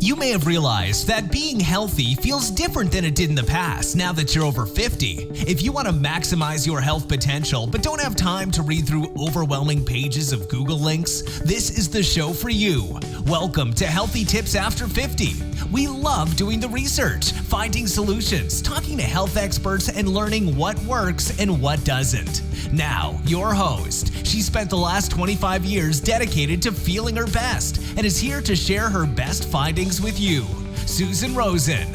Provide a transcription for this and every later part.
You may have realized that being healthy feels different than it did in the past now that you're over 50. If you want to maximize your health potential but don't have time to read through overwhelming pages of Google links, this is the show for you. Welcome to Healthy Tips After 50. We love doing the research, finding solutions, talking to health experts, and learning what works and what doesn't. Now, your host. She spent the last 25 years dedicated to feeling her best and is here to share her best findings with you, Susan Rosen.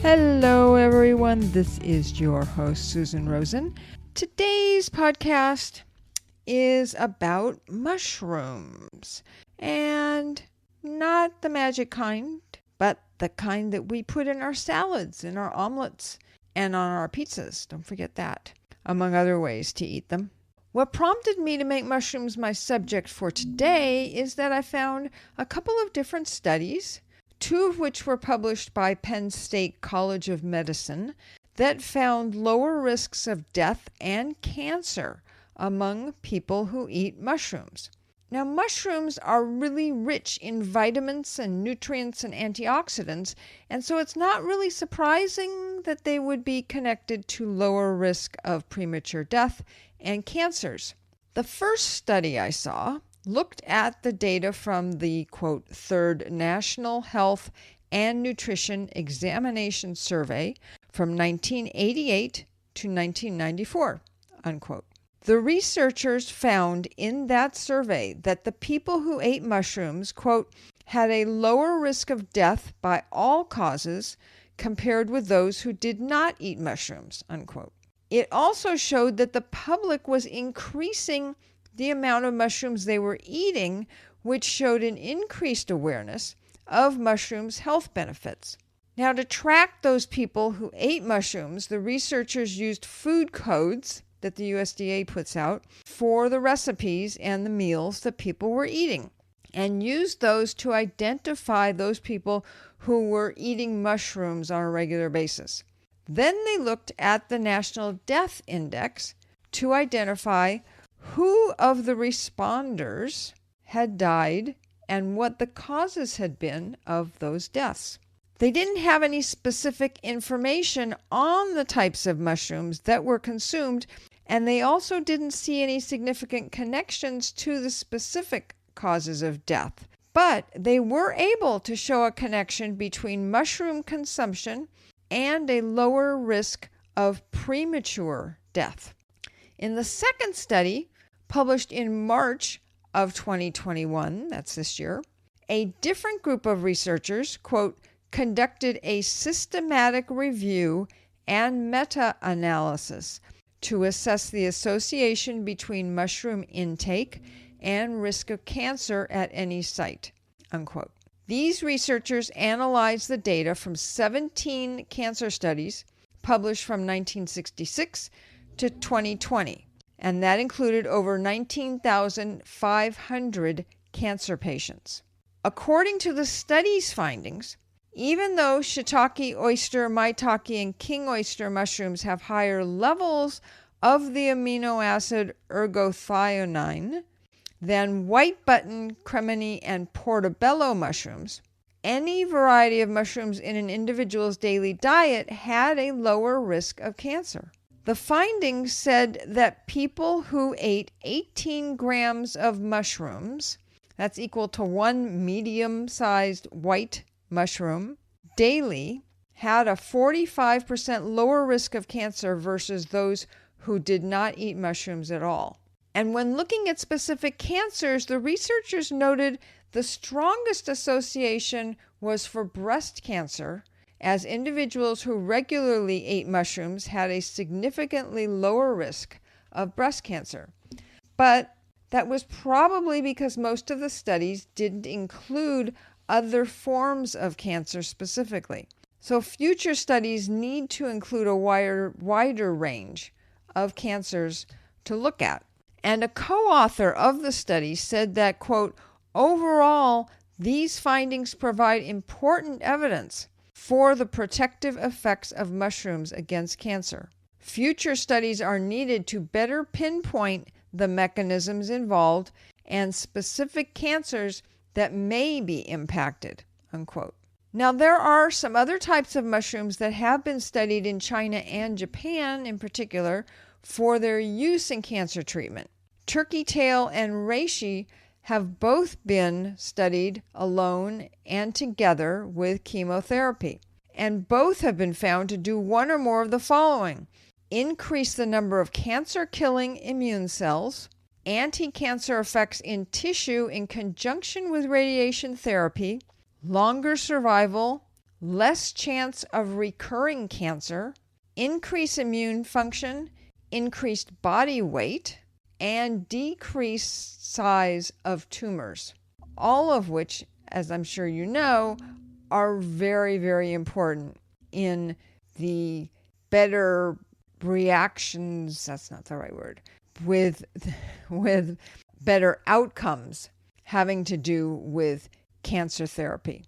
Hello, everyone. This is your host, Susan Rosen. Today's podcast is about mushrooms, and not the magic kind, but the kind that we put in our salads, in our omelets, and on our pizzas. Don't forget that, among other ways to eat them. What prompted me to make mushrooms my subject for today is that I found a couple of different studies, two of which were published by Penn State College of Medicine, that found lower risks of death and cancer among people who eat mushrooms. Now, mushrooms are really rich in vitamins and nutrients and antioxidants, and so it's not really surprising that they would be connected to lower risk of premature death and cancers. The first study I saw looked at the data from the, quote, Third National Health and Nutrition Examination Survey from 1988 to 1994, unquote. The researchers found in that survey that the people who ate mushrooms, quote, had a lower risk of death by all causes compared with those who did not eat mushrooms, unquote. It also showed that the public was increasing the amount of mushrooms they were eating, which showed an increased awareness of mushrooms' health benefits. Now, to track those people who ate mushrooms, the researchers used food codes that the USDA puts out for the recipes and the meals that people were eating, and used those to identify those people who were eating mushrooms on a regular basis. Then they looked at the National Death Index to identify who of the responders had died and what the causes had been of those deaths. They didn't have any specific information on the types of mushrooms that were consumed, and they also didn't see any significant connections to the specific causes of death. But they were able to show a connection between mushroom consumption and a lower risk of premature death. In the second study, published in March of 2021, that's this year, a different group of researchers, quote, conducted a systematic review and meta-analysis to assess the association between mushroom intake and risk of cancer at any site, unquote. These researchers analyzed the data from 17 cancer studies published from 1966 to 2020, and that included over 19,500 cancer patients. According to the study's findings, even though shiitake, oyster, maitake, and king oyster mushrooms have higher levels of the amino acid ergothioneine than white button, cremini, and portobello mushrooms, any variety of mushrooms in an individual's daily diet had a lower risk of cancer. The findings said that people who ate 18 grams of mushrooms, that's equal to one medium-sized white mushroom daily, had a 45% lower risk of cancer versus those who did not eat mushrooms at all. And when looking at specific cancers, the researchers noted the strongest association was for breast cancer, as individuals who regularly ate mushrooms had a significantly lower risk of breast cancer. But that was probably because most of the studies didn't include other forms of cancer specifically. So future studies need to include a wider range of cancers to look at. And a co-author of the study said that, quote, overall, these findings provide important evidence for the protective effects of mushrooms against cancer. Future studies are needed to better pinpoint the mechanisms involved and specific cancers that may be impacted, unquote. Now, there are some other types of mushrooms that have been studied in China and Japan in particular for their use in cancer treatment. Turkey tail and reishi have both been studied alone and together with chemotherapy, and both have been found to do one or more of the following: increase the number of cancer-killing immune cells, anti-cancer effects in tissue in conjunction with radiation therapy, longer survival, less chance of recurring cancer, increased immune function, increased body weight, and decreased size of tumors. All of which, as I'm sure you know, are very, very important in the better reactions, that's not the right word, with better outcomes having to do with cancer therapy.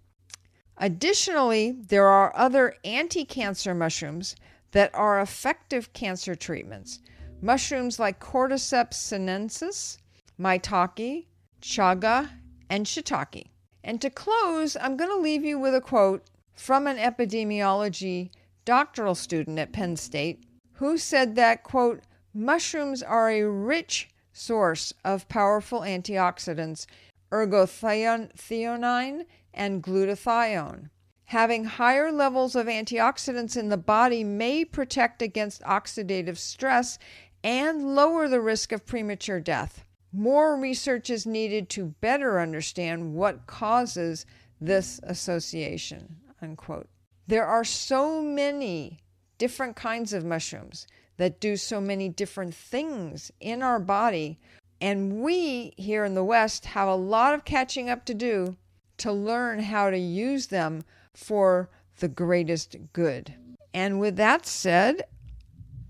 Additionally, there are other anti-cancer mushrooms that are effective cancer treatments. Mushrooms like Cordyceps sinensis, maitake, chaga, and shiitake. And to close, I'm going to leave you with a quote from an epidemiology doctoral student at Penn State who said that, quote, mushrooms are a rich source of powerful antioxidants, ergothioneine and glutathione. Having higher levels of antioxidants in the body may protect against oxidative stress and lower the risk of premature death. More research is needed to better understand what causes this association, unquote. There are so many different kinds of mushrooms that do so many different things in our body, and we here in the West have a lot of catching up to do to learn how to use them for the greatest good. And with that said,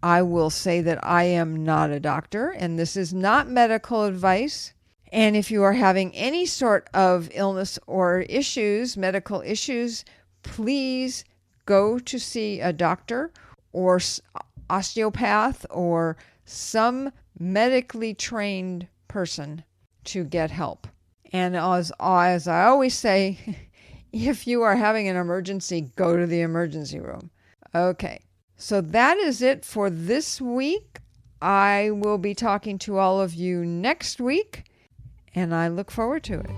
I will say that I am not a doctor, and this is not medical advice. And if you are having any sort of illness or issues, medical issues, please go to see a doctor or osteopath or some medically trained person to get help. And as I always say, if you are having an emergency, go to the emergency room. Okay, so that is it for this week. I will be talking to all of you next week, and I look forward to it.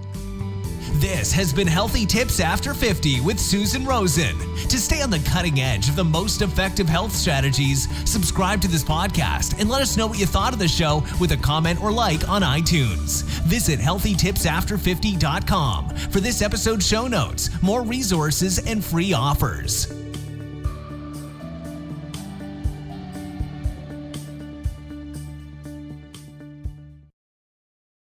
This has been Healthy Tips After 50 with Susan Rosen. To stay on the cutting edge of the most effective health strategies, subscribe to this podcast and let us know what you thought of the show with a comment or like on iTunes. Visit healthytipsafter50.com for this episode's show notes, more resources, and free offers.